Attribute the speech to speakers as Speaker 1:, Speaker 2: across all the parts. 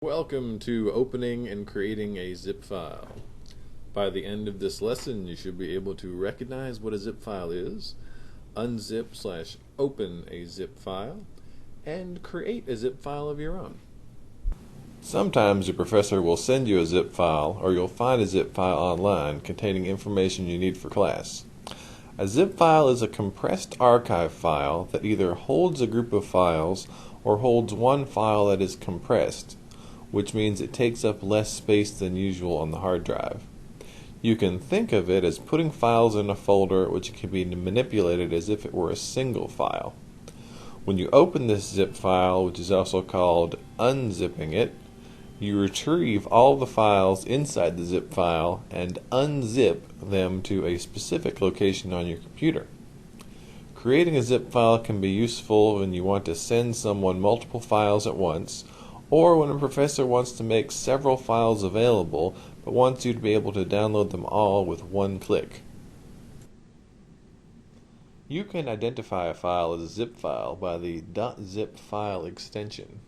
Speaker 1: Welcome to opening and creating a zip file. By the end of this lesson, you should be able to recognize what a zip file is, unzip/open a zip file, and create a zip file of your own. Sometimes your professor will send you a zip file, or you'll find a zip file online containing information you need for class. A zip file is a compressed archive file that either holds a group of files or holds one file that is compressed, which means it takes up less space than usual on the hard drive. You can think of it as putting files in a folder which can be manipulated as if it were a single file. When you open this zip file, which is also called unzipping it, you retrieve all the files inside the zip file and unzip them to a specific location on your computer. Creating a zip file can be useful when you want to send someone multiple files at once, or when a professor wants to make several files available but wants you to be able to download them all with one click. You can identify a file as a zip file by the .zip file extension.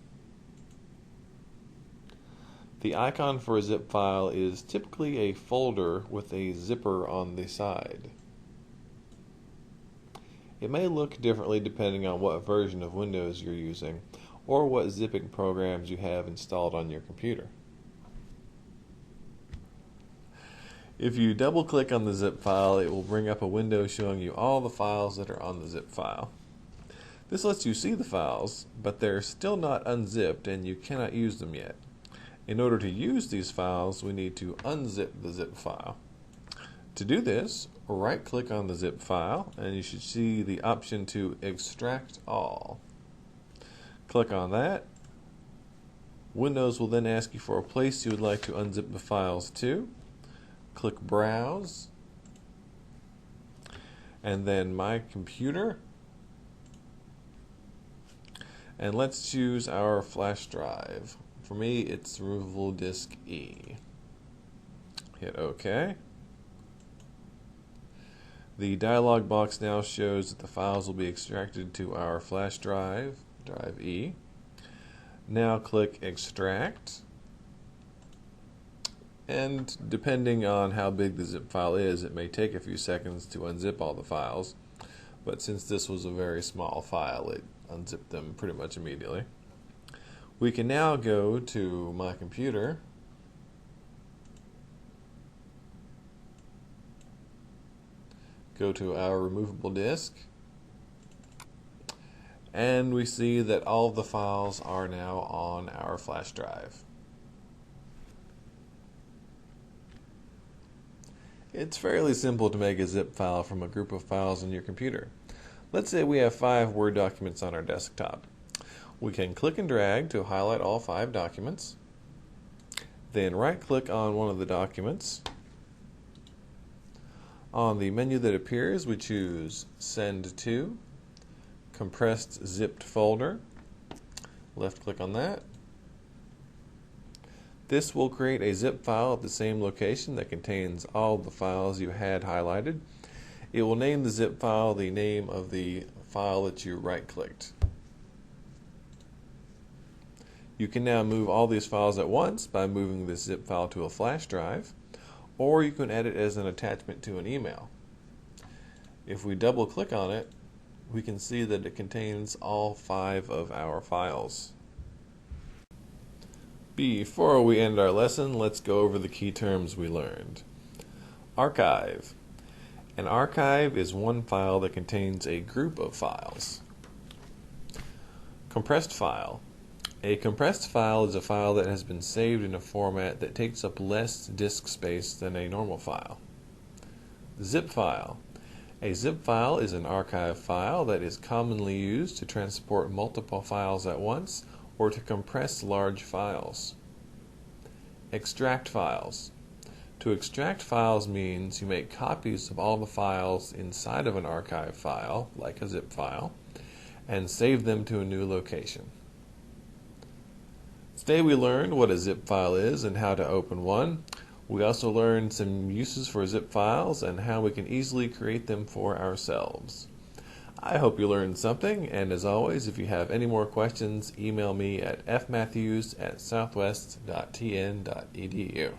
Speaker 1: The icon for a zip file is typically a folder with a zipper on the side. It may look differently depending on what version of Windows you're using, or what zipping programs you have installed on your computer. If you double-click on the zip file, it will bring up a window showing you all the files that are on the zip file. This lets you see the files, but they're still not unzipped and you cannot use them yet. In order to use these files, we need to unzip the zip file. To do this, right-click on the zip file and you should see the option to extract all. Click on that. Windows will then ask you for a place you would like to unzip the files to. Click Browse, and then My Computer, and let's choose our flash drive. For me, it's removable disk E. Hit OK. The dialog box now shows that the files will be extracted to our flash drive, drive E. Now click Extract, and depending on how big the zip file is, it may take a few seconds to unzip all the files, but since this was a very small file, it unzipped them pretty much immediately. We can now go to My Computer, go to our removable disk, and we see that all of the files are now on our flash drive. It's fairly simple to make a zip file from a group of files on your computer. Let's say we have 5 Word documents on our desktop. We can click and drag to highlight all 5 documents, then right-click on one of the documents. On the menu that appears, we choose Send To, Compressed Zipped Folder. Left-click on that. This will create a zip file at the same location that contains all the files you had highlighted. It will name the zip file the name of the file that you right-clicked. You can now move all these files at once by moving this zip file to a flash drive, or you can add it as an attachment to an email. If we double-click on it, we can see that it contains all 5 of our files. Before we end our lesson, let's go over the key terms we learned. Archive. An archive is one file that contains a group of files. Compressed file. A compressed file is a file that has been saved in a format that takes up less disk space than a normal file. Zip file. A zip file is an archive file that is commonly used to transport multiple files at once or to compress large files. Extract files. To extract files means you make copies of all the files inside of an archive file, like a zip file, and save them to a new location. Today we learned what a zip file is and how to open one. We also learned some uses for zip files and how we can easily create them for ourselves. I hope you learned something, and as always, if you have any more questions, email me at fmatthews@southwest.tn.edu.